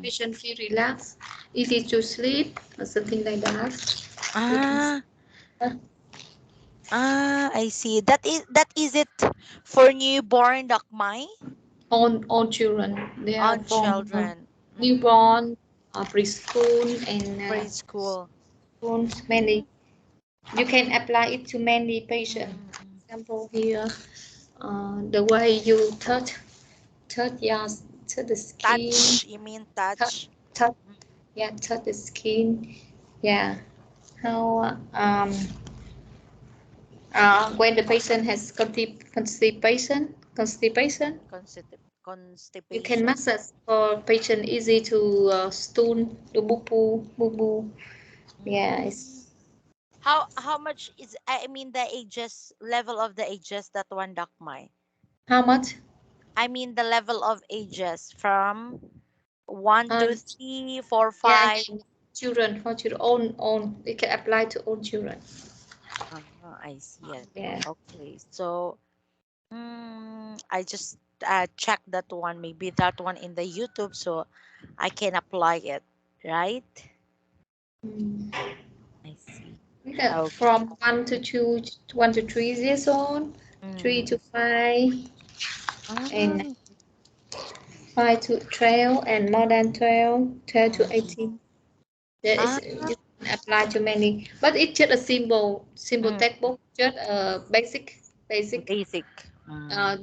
patient feel relaxed, easy to sleep, or something like that. Ah, I see. That is it for newborn Dakmai All children, they are on from children. newborn, preschool, and Preschool. school, Mm, many. You can apply it to many mm, patients. mm, mm. Example here, the way you touch the skin, Touch. You mean touch, touch? touch, yeah, touch the skin, yeah. How when the patient has you can Constipation. massage for patient easy to stool, to boo boo. Yeah, Mm. How much is, I mean, the ages, level of the ages, that one Dakmai? how much? I mean the level of ages from one, Uh, two, three, four, yeah, five. yeah, children for children, own. It can apply to all children. I see it. Yeah. Okay, so I just check that one, maybe that one in the YouTube, so I can apply it, right? Mm. I see. Yeah, Okay. from 1 to 3 years old, three Mm. to five, and Ah, 5 to 12, and more than 12, 12 to mm. 18. There is Ah, you can apply to many, but it's just a simple mm. textbook, just a basic. Basic. Mm.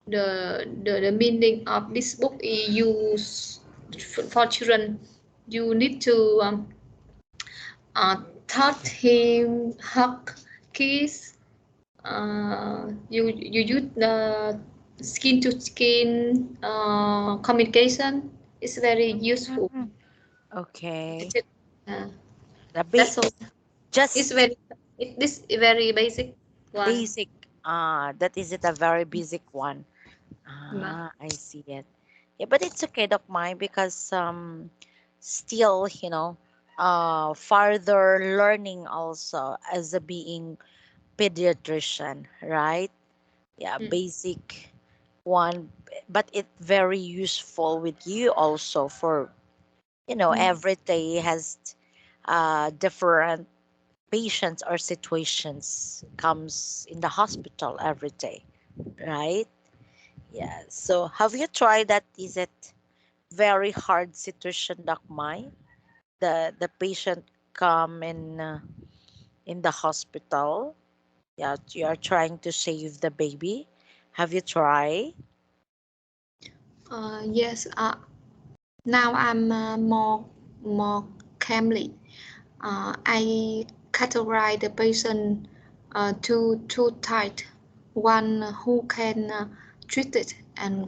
The the meaning of this book is used for children. You need to taught him hug, kiss. You use skin to skin communication. It's very useful. Mm. Okay. Uh, The that's all. It's just very this very basic one. basic. That is it, a very basic one. Ma- I see it. Yeah, but it's okay, Doc Mai, because still, further learning also as a being pediatrician, right? Yeah, mm, basic one, but it very useful with you also for, mm. every day has different patients or situations comes in the hospital every day, right? Yeah. So have you tried that? Is it very hard situation, Doc Mai? The patient come in the hospital. Yeah, you are trying to save the baby. Have you tried? Yes. Now I'm more calmly. I categorize the patient two types. One who can treat it, and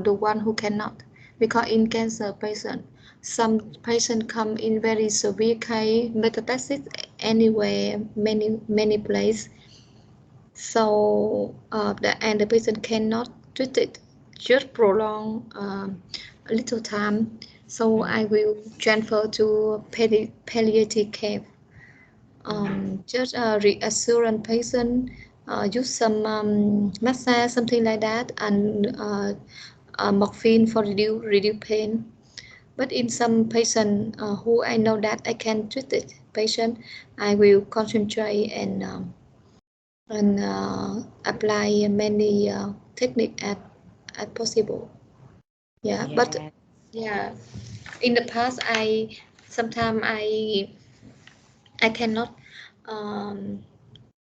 the one who cannot. Because in cancer patient, some patient come in very severe case, metastasis anywhere, many places. So the patient cannot treat it, just prolong a little time. So Mm, I will transfer to palliative care. mm, Just reassurance patient, use some massage, something like that, and morphine for reduce pain. But in some patient who I know that I can treat it patient, I will concentrate and apply many technique at possible. Yeah, but yeah. yeah, in the past sometimes I cannot um,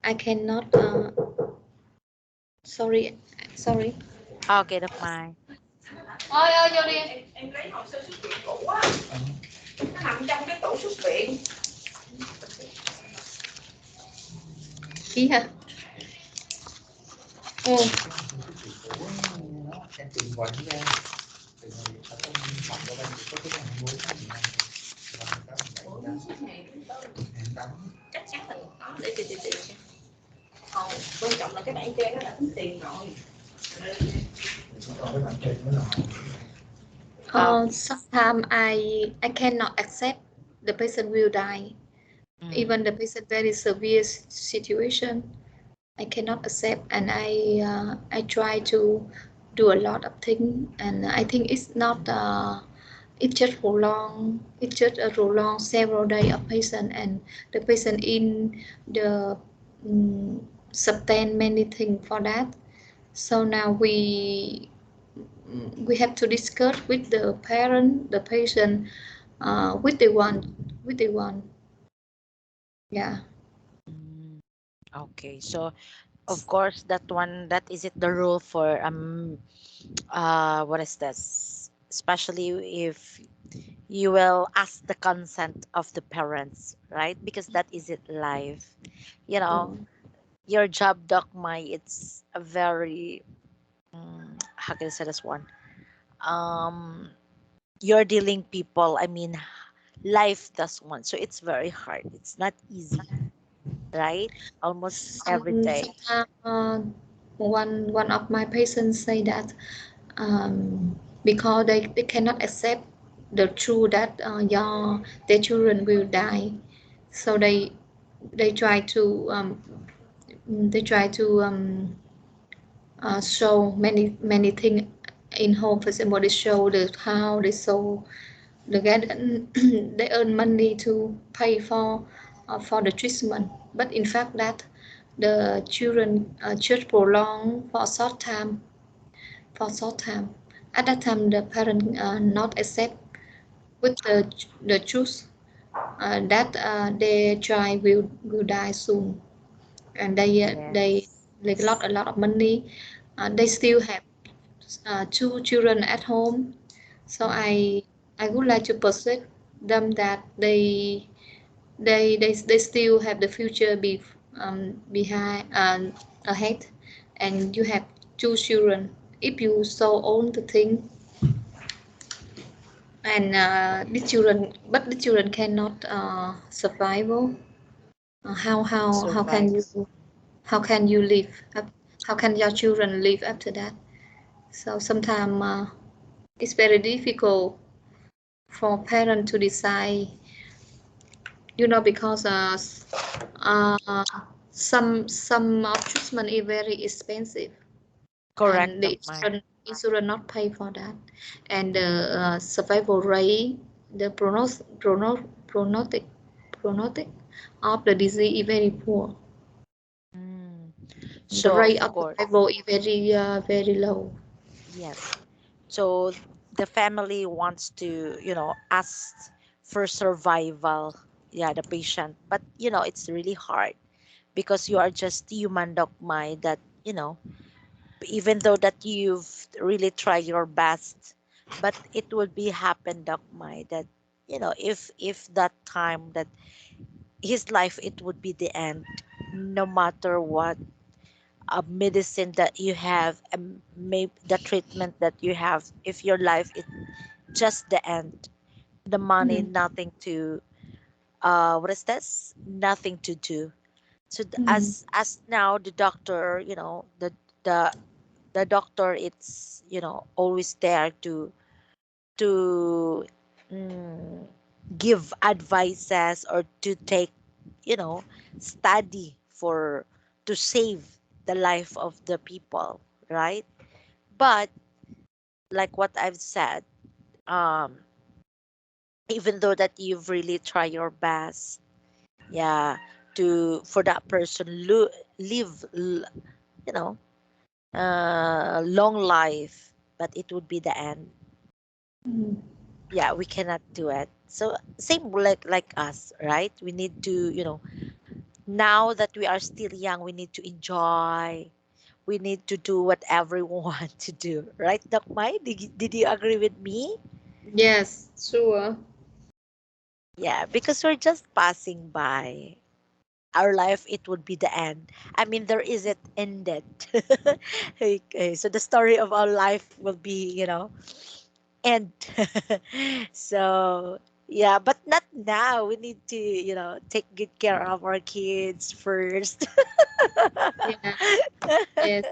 I cannot sorry sorry. Okay, Doc Mai. Ôi ơi vô đi em lấy hồ sơ xuất viện cũ quá, nó nằm trong cái tủ xuất viện. Ký hả? Ừ. Chắc chắn là có để tìm tiền. Quan trọng là cái bản kê nó đã tính tiền rồi. Sometimes I cannot accept the person will die. Mm, Even the patient very severe situation, I cannot accept, and I try to do a lot of things, and I think it's not it just prolong, it just prolong several days of patient, and the patient in the um, sustain many things for that. So now we have to discuss with the parent, the patient, what they want, what they want. Yeah. Mm, okay. So of course that one, that is it the rule for what is this? Especially if you will ask the consent of the parents, right? Because that is it live. You know, Mm. your job, Doc Mai, it's a very how can I say this one? Um, you're dealing people. I mean, life does one, so it's very hard. It's not easy, right? Almost every day. Sometimes one of my patients say that because they cannot accept the truth that their children will die, so they try to they try to show many things in home. For example, they show the how they show they get they earn money to pay for the treatment, but in fact that the children just prolong for a short time, for short time. At that time the parent not accept with the truth that their child will die soon, and Yes. they lost a lot of money. They still have two children at home, so Mm-hmm. I would like to persuade them that they still have the future behind ahead, and you have two children. If you so own the thing, and the children, but the children cannot survive. How can Survive. you live? How can your children live after that? So sometimes it's very difficult for parents to decide, because uh, some treatment is very expensive, Correct, and Doc the Mai. insurance not pay for that, and the survival rate, the prognostic of the disease is very poor. Mm. The So rate of of course, survival is very low. yes. So the family wants to, ask for survival. Yeah, the patient. But it's really hard because you are just human, Doc Mai, that, even though that you've really tried your best, but it would be happen, Doc Mai, that, if that time that his life, it would be the end, no matter what medicine that you have, and maybe the treatment that you have, if your life is just the end, the money, Mm. nothing to what is this, nothing to do. So Mm. as now the doctor, the the doctor, it's always there to mm, give advices, or to take, you know study for to save the life of the people, right? But like what I've said, um even though that you've really tried your best, yeah, to for that person live you know long life, but it would be the end. Mm. Yeah, we cannot do it. So same like us, right? We need to, now that we are still young, we need to enjoy. We need to do whatever we want to do, right, Doc Mai? Did you agree with me? Yes, sure. Yeah, because we're just passing by. Our life, it would be the end. I mean, there isn't ended. Okay, so the story of our life will be, end. So yeah, but not now. We need to, take good care of our kids first. Yeah. Yes.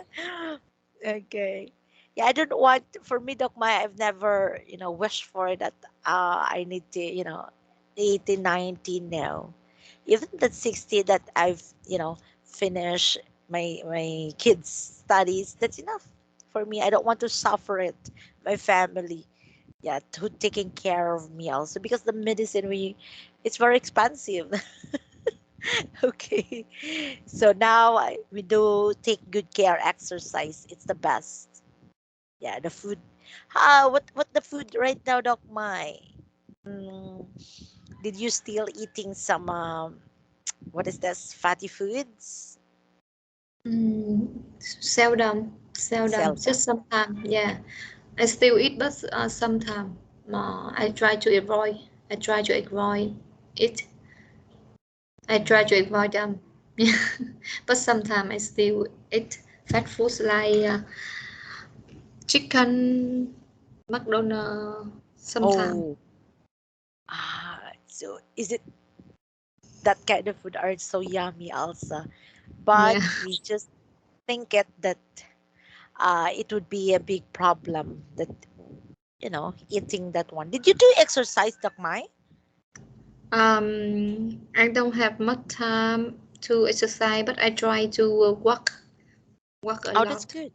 Okay. Yeah, I don't want, for me, Doc Maya, I've never, wished for that. I need to, 18, 19 now. Even that 60 that I've, finished my kids' studies, that's enough for me. I don't want to suffer it. My family, yeah, to taking care of me also because the medicine it's very expensive. Okay, so now we do take good care, exercise. It's the best. Yeah, the food. What the food right now, Doc Mai? Mm, did you still eating some what is this fatty foods? Seldom, seldom, Seldom. just sometimes. Yeah, I still eat, but sometimes I try to avoid. I try to avoid it. I try to avoid them. Yeah, but sometimes I still eat fat foods like chicken, McDonald's. Sometimes. Oh, so is it that kind of food are so yummy also? But Yeah. we just think it that it would be a big problem that eating that one. Did you do exercise, Doc Mai? I don't have much time to exercise, but I try to walk a Oh, that's lot. good.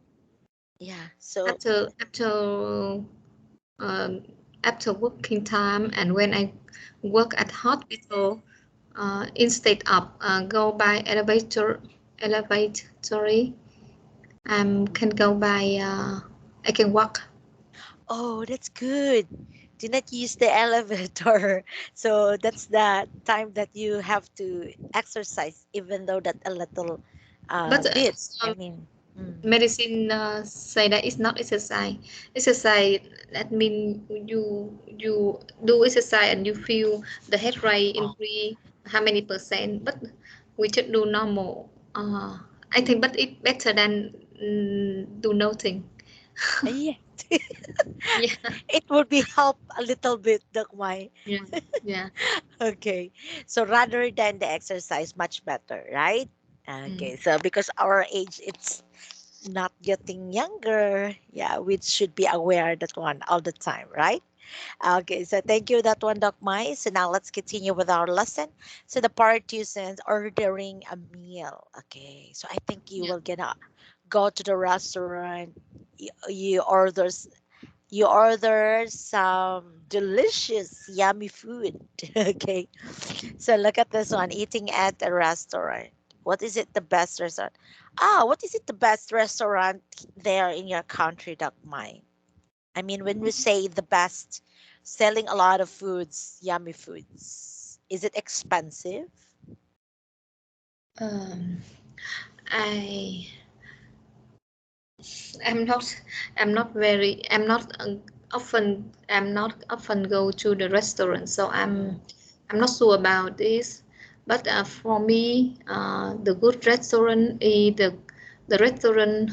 Yeah. So After um, after working time, and when I work at hospital, instead of go by elevatory, can go by I can walk. oh, that's good. Do not use the elevator. So that's the time that you have to exercise, even though that a little But bit. I some mean, medicine say that it's not exercise. Exercise, that mean you do exercise and you feel the heart rate oh, increase how many percent. But we just do normal. I think, but it better than do nothing. yeah. Yeah, It would be help a little bit, Doc Mai. yeah, yeah. Okay. So rather than the exercise, much better, right? Mm. Okay. So because our age, it's not getting younger. Yeah, we should be aware that one all the time, right? Okay, so thank you that one, Doc Mai. So now let's continue with our lesson. So the part two says ordering a meal. Okay, so I think you Yeah. will gonna go to the restaurant. You order some delicious, yummy food. Okay, so look at this one: eating at a restaurant. What is it? The best restaurant? What is it? The best restaurant there in your country, Doc Mai? I mean, when we say the best, selling a lot of foods, yummy foods, is it expensive? Um, I I'm not I'm not often go to the restaurant, so Mm. I'm not sure about this. But for me, the good restaurant is the restaurant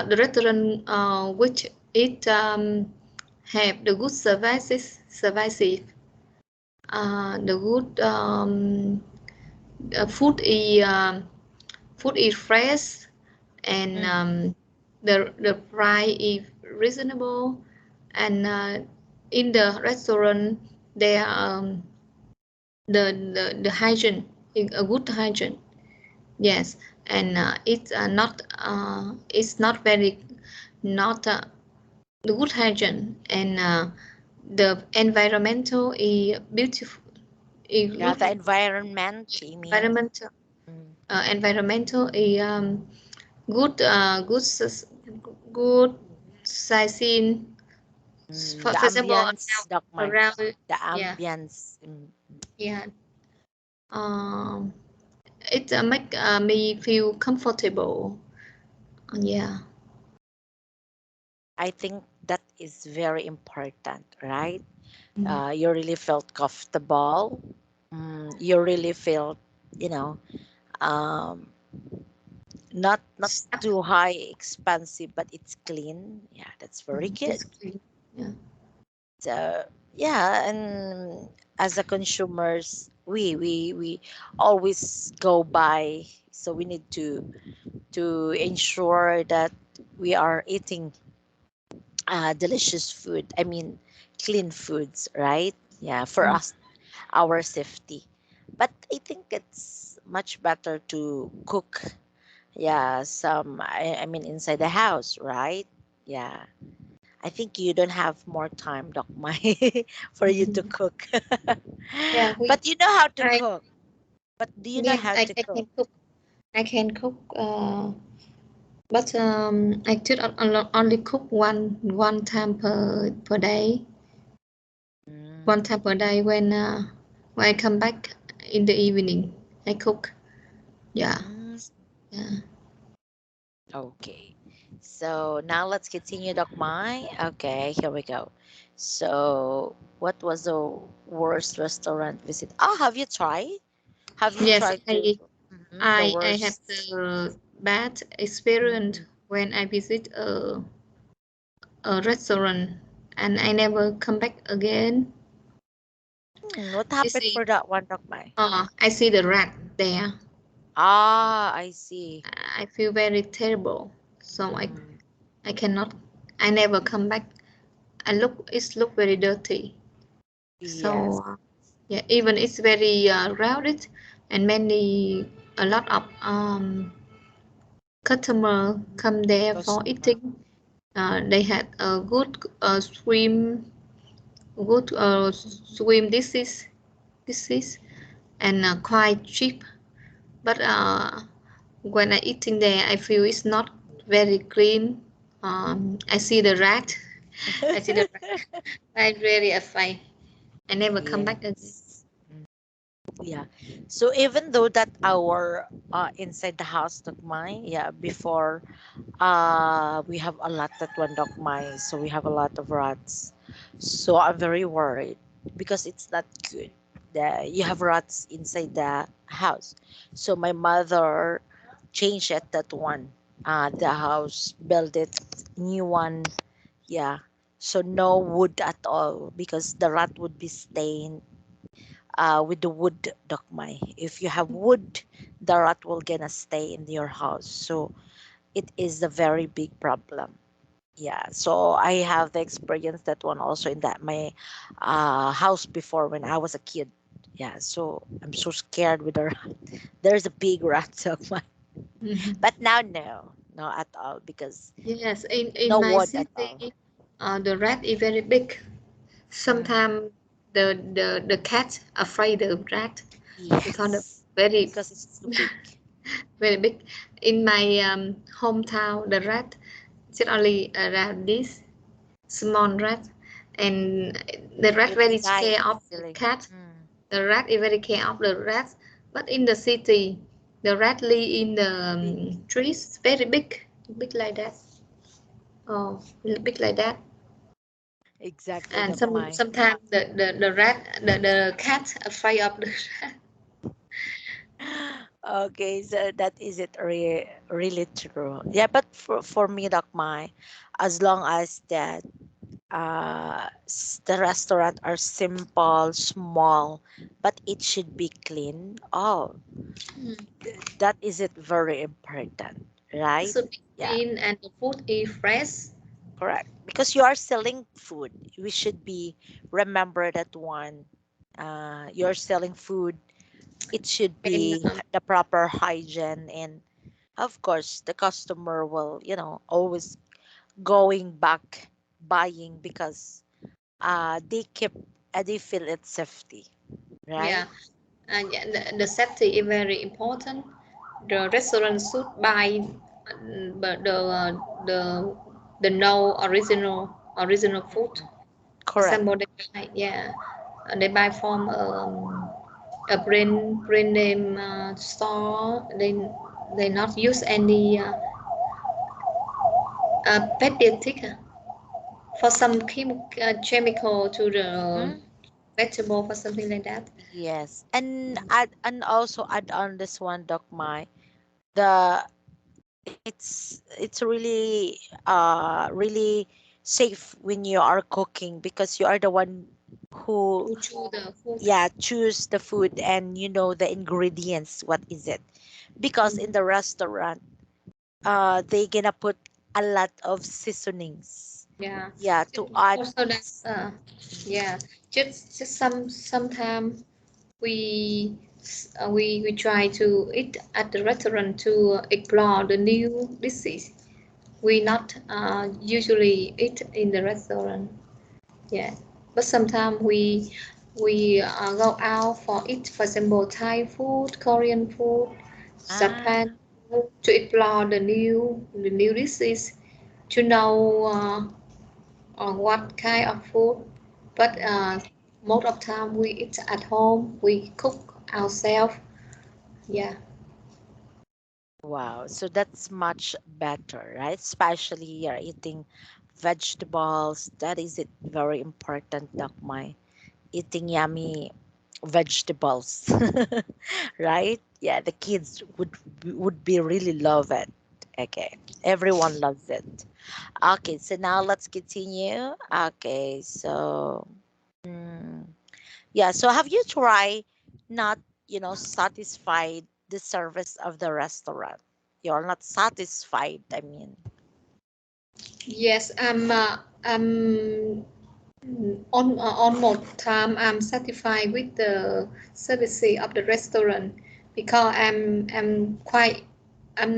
the restaurant which it have the good the good food food is fresh, and Mm. the price is reasonable, and in the restaurant there the hygiene is a good hygiene. Yes, and it's not very not the good hygiene, and the environmental is beautiful, is Yeah, good the environment, you mean? environmental. Mm. Environmental is good good sightseeing. The For example, ambience, Doc Mai. around The yeah, ambience. yeah. Um, it make me feel comfortable. Yeah. I think that is very important, right? Mm. You really felt comfortable. You really felt, you know, um, not Stuff too high expensive, but it's clean. Yeah, that's very good. is clean. Yeah. So yeah, and as a consumers, we always go by. So we need to ensure that we are eating delicious food. I mean, clean foods, right? Yeah, for Mm. us, our safety. But I think it's much better to cook. Yeah, some, I mean, inside the house, right? Yeah. I think you don't have more time, Doc Mai, for you to cook. Yeah, But you know how to I cook. But do you know yes, how to I cook? can cook. I can cook. But I should only cook one time per day. Mm. One time per day when I come back in the evening, I cook. Yeah, Mm. yeah. Okay. So now let's continue, Doc Mai. Okay, here we go. So, what was the worst restaurant visit? Oh, have you tried? Have you Yes, tried to the I have worst? the bad experience Mm. when I visit a restaurant and I never come back again. What You happened see, for that one, Doc Mai? I see the rat there. Ah, I see. I feel very terrible. So Mm. I cannot. I never come back. It look very dirty. Yes. So yeah, even it's very crowded and a lot of customer come there for Customer. eating. They had a good swim dishes and quite cheap. But when I eating there, I feel it's not very clean. I see the rat. I see the rat. I really afraid. I never come back again. Yes. Yeah. So even though that our inside the house Dogmay, yeah, before we have a lot that one Dogmay, so we have a lot of rats. So I'm very worried because it's not good that you have rats inside the house. So my mother changed it that one. The house build it new one. Yeah. So no wood at all because the rat would be staying with the wood dokmai. If you have wood, the rat will gonna stay in your house. So it is a very big problem. Yeah. So I have the experience that one also in that my house before when I was a kid. Yeah. So I'm so scared with the rat. There's a big rat dokmai. Mhm. But now no, no at all because Yes, in no my wood at all. city, the rat is very big. Mm. Sometimes the cat afraid of rat because the Yes. very Because it's too big. very big. In my hometown, the rat is only around this small rat, and the rat It's very die scared of the easily. cat. Mm. The rat is very scared of the rat. But in the city, the rat live in the Big. trees, very big, big like that. Oh, big like that. Exactly, And Doc Mai. sometimes the cat afraid of the rat. Okay, so that is it really true. Yeah, but for me, Doc Mai, as long as that the restaurant are simple, small, but it should be clean. Oh, Mm. that is it very important, It right? should be Yeah, clean and the food is fresh. correct. Because you are selling food, we should be remember that one. You're selling food. It should And be the proper hygiene, and of course the customer will always going back buying because they keep they feel it's safety, right? yeah, and yeah, the safety is very important. The restaurant should buy but the no original food. For Correct. example, they buy from a brand name store. They not use any pediatric for some chemical to the Mhm. vegetable or something like that. Yes, and also add on this one, Doc Mai, the it's really really safe when you are cooking because you are the one who, To chew the food. yeah, choose the food and you know the ingredients what is it, because in Mhm. the restaurant they gonna put a lot of seasonings, Yeah. yeah, to add. Also that yeah, just sometimes we we try to eat at the restaurant to explore the new dishes. We not usually eat in the restaurant. Yeah, but sometimes we go out for eat. For example, Thai food, Korean food, Ah, Japan food, to explore the new dishes, to know what kind of food. But mm, most of time we eat at home. We cook ourselves. Yeah. wow. So that's much better, right? Especially you're eating vegetables. That is it very important, Dakmai. Eating yummy vegetables. Right? Yeah, the kids would be really love it. Okay. Everyone loves it. Okay, so now let's continue. Okay, so mm, yeah, so have you tried not, satisfied the service of the restaurant? You're not satisfied, I mean. Yes, I'm on more time. I'm satisfied with the service of the restaurant because I'm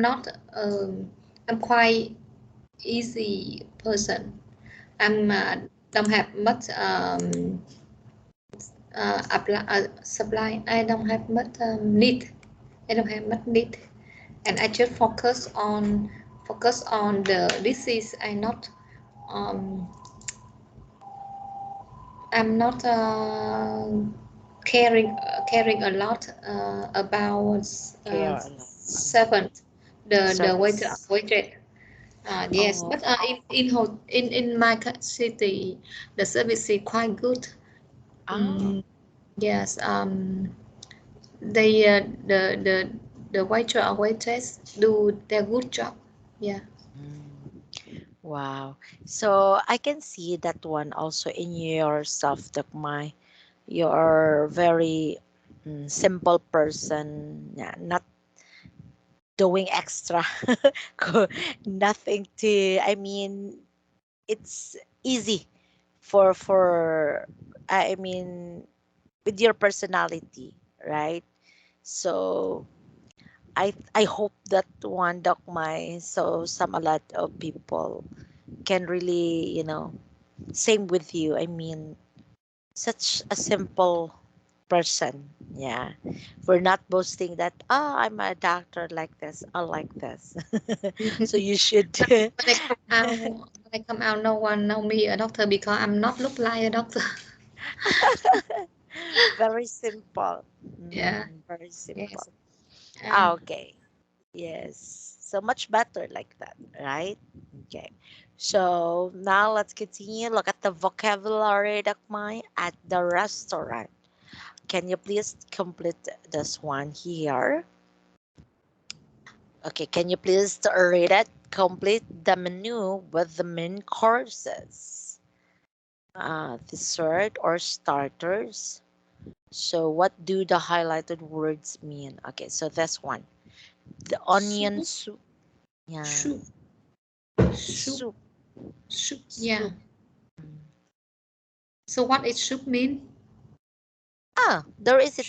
not I'm quite easy person. I'm don't have much supply. I don't have much need. I don't have much need, and I just focus on the disease. Um, I'm not caring a lot about Care a lot. servant, the waiter Service. waitress. Yes, Oh, but in my city, the service is quite good. ah. Mm, yes, they the waiter or waitress do their good job. Yeah. Mm, wow. So I can see that one also in yourself, Dakmai. You're very simple person, yeah, not doing extra, nothing to. I mean, it's easy for. I mean, with your personality, right? So I hope that one Doc my so some a lot of people can really same with you. I mean, such a simple person. Yeah. We're not boasting that, I'm a doctor like this, I like this. So you should. When I come out, no one know me a doctor because I'm not look like a doctor. Very simple. Yeah. Very simple. Yes. Ah, Um, okay. Yes. So much better like that, right? Okay. So now let's continue. Look at the vocabulary, Dakmai, at the restaurant. Can you please complete this one here? Okay, can you please read it? Complete the menu with the main courses, dessert or starters. So, what do the highlighted words mean? Okay, so this one, the onion soup, soup. Yeah, soup, soup, soup, soup. Yeah. soup. So what is soup mean? There is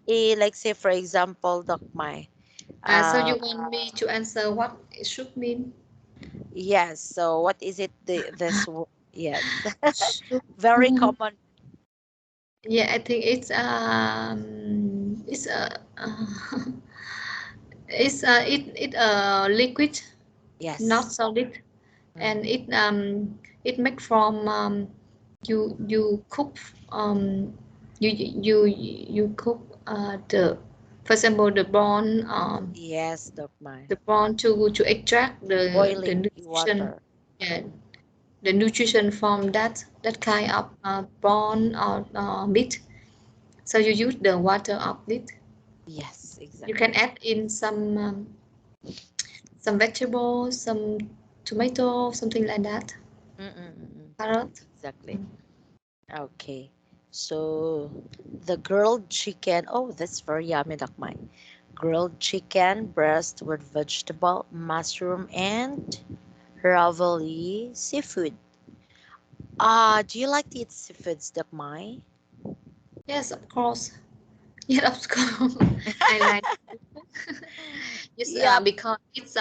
a like say for example, Doc my So uh you want me to answer what soup mean? yes. So what is it? Yes, Soup. very common. Yeah, I think it's it's liquid, not Yes. solid, and Mm. it make from you cook you cook the for example Yes, Doc my the bone to extract the boiling nutrition, water. yeah, Mm. the nutrition from that kind of bone or meat. So you use the water of it. Yes, You can exactly. add in some vegetables, some tomato, something like that. Mm-mm-mm. Carrot. Exactly. Okay. So the grilled chicken. Oh, that's very yummy, like mine. Grilled chicken, breast with vegetable, mushroom, and ravioli seafood. Do you like to eat seafoods, like mine? Yes, of course. Yes, of course. I like it's Yep. because it's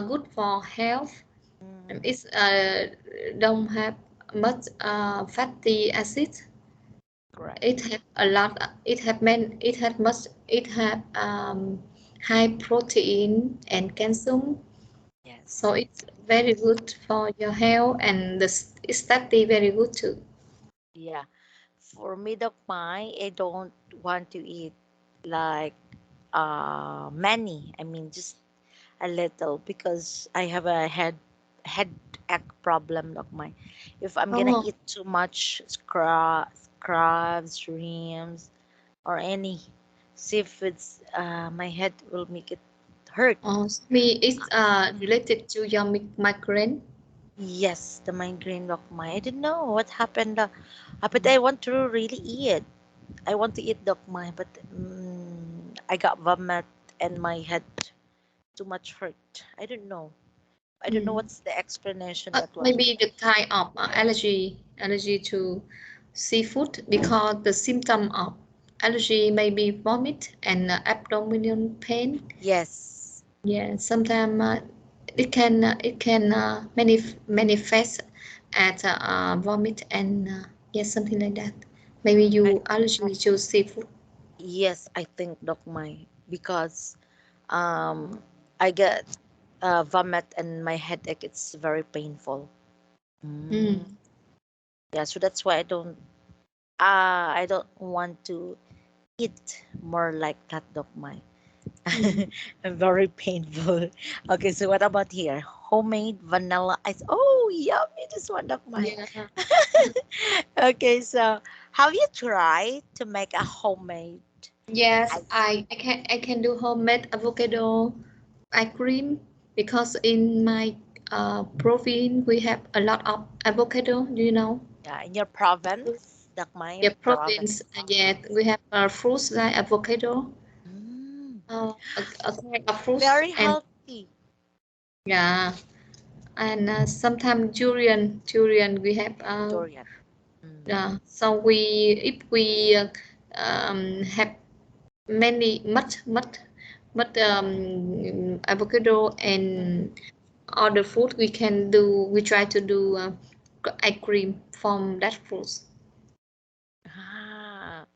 good for health. Mm, It's don't have much fatty acids. correct. It have a lot. It have much. It have high protein and calcium. So Yes. it's very good for your health, and it's study very good too. Yeah. For me, the pie, I don't want to eat like many. I mean, just a little because I have a headache problem of mine. If I'm gonna Oh, eat too much crabs, shrimps, or any seafoods, my head will make it hurt. me it's related to your migraine. Yes, the migraine of mine. I didn't know what happened. But I want to really eat. I want to eat dog mine, but I got vomit and my head too much hurt. I don't know. I don't know Mm. what's the explanation that one. Maybe the kind of allergy to seafood because the symptom of allergy may be vomit and abdominal pain. Yes. Yeah, sometimes it can manifest as vomit and yeah, something like that. Maybe I, you allergy to seafood. yes, I think dog mine because I get vomit and my headache. It's very painful. Mm, Mm. yeah, so that's why I don't want to eat more like that dog mine. Mm. Very painful. Okay, so what about here? Homemade vanilla ice. Oh, yummy! This one of mine. Yeah. Okay, so have you tried to make a homemade Yes, ice? I can do homemade avocado ice cream because in my province we have a lot of avocado. Do you know? In your province, like my The province, province. yet we have fruits like avocado, Mm, a kind of fruits, very and healthy. yeah, and sometimes durian we have. Dorian. Mm, Yeah, so if we have much avocado mm. and other food we try to do ice cream from that fruits. Ah,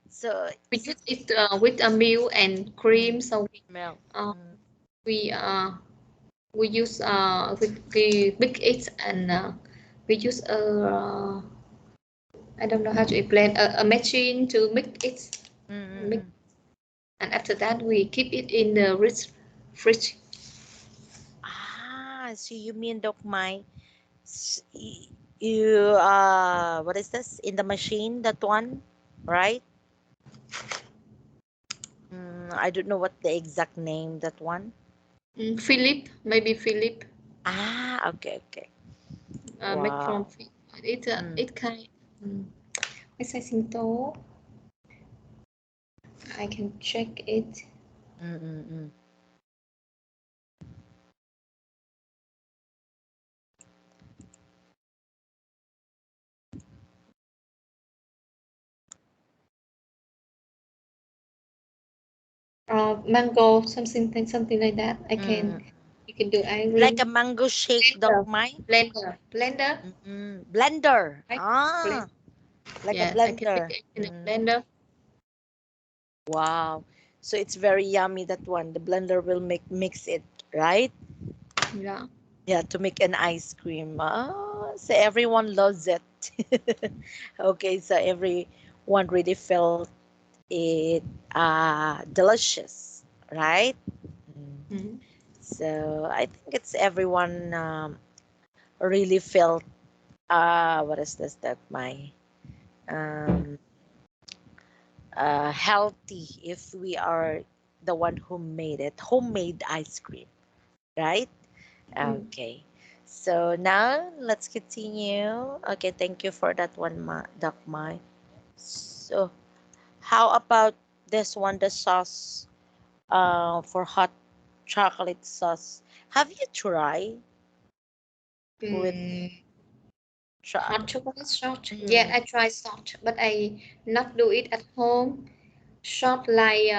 so We is it use it with a milk and mm, cream, so milk? uh, Mm. we uh, we use we mix it and we use I don't know how to explain a machine to mix it Mm, mm, mix, mm. and after that we keep it in the fridge. So you mean dog my you what is this in the machine that one, right? I don't know what the exact name that one. Philip, maybe Philip, Okay, okay. make from Wow. Mm, it kind. Um, cái size sinh tố, I can check it. mm, mm, mm. Mango, something like that. Mm. You can do ice Like a cream. mango shake dog Blender, my blender, blender. right? Blend. Like a Yeah, I can make blender. it in a blender. Wow. So it's very yummy that one. The blender will mix it, right? Yeah. Yeah, to make an ice cream. So everyone loves it. Okay, so everyone really felt it delicious, right? Mm. Mm. So I think it's everyone really felt what is this that my um healthy if we are the one who made it homemade ice cream, right? Mm. Okay. So now let's continue. Okay, thank you for that one, Doc Mai. So how about this one, the sauce for hot chocolate sauce? Have you tried with Mm. Shot. Hot chocolate shot. Yeah, Mm, I try shot, but I not do it at home. Shot like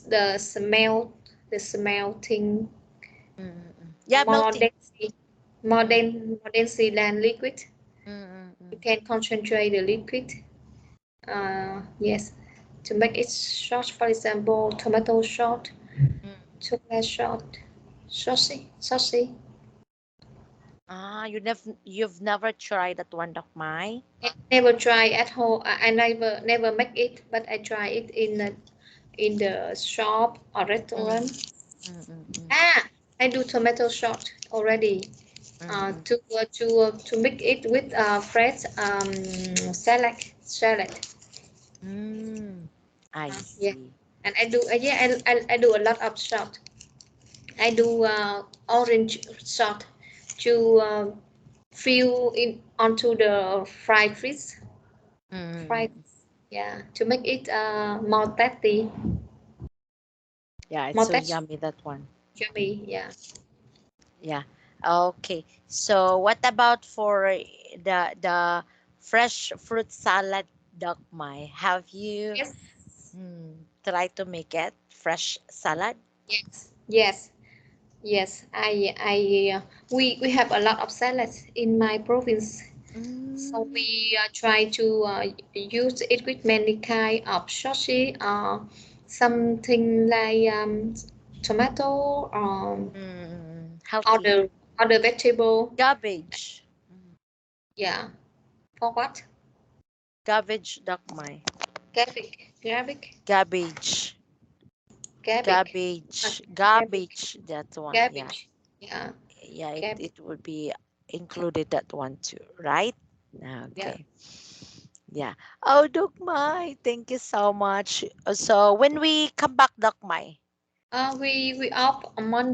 the smell, the smell thing Yeah, more melting. densely, more Mm, than more densely than liquid. mm, mm, You mm, can concentrate the liquid. Yes, to make it short, for example, tomato short, mm. chocolate short, saucy. Ah, you've never tried that one, Doc Mai? I never try at home. I never make it, but I try it in the shop or Mm, restaurant. mm, mm, mm, Ah, I do tomato short already. mm, mm. To make it with fresh salad. Mm, I Yeah, see. and I do yeah I do a lot of short. I do orange short to fill in onto the fried fish. Fried, Mm. yeah, to make it more tasty, Yeah, it's more so tasty, yummy, that one. yummy. Yeah. Yeah. Okay. So what about for the fresh fruit salad, Doc Mai? Have you Yes. tried to make it fresh salad? Yes. Yes. Yes. We have a lot of salads in my province. So Mm, we try to use it with many kind of sauces, something like tomato, healthy. other other vegetable. Cabbage. Yeah, for what? Cabbage, Doc Mai. Gabic, Cabbage. gabic, uh, Garbage, gabic, garbage, that one. Yeah, gabic. Yeah, yeah, gabic. it would be included that one too, right? Yeah. Okay. Yeah. Oh, Dukmai, thank you so much. So when we come back, Dukmai, We off on Monday.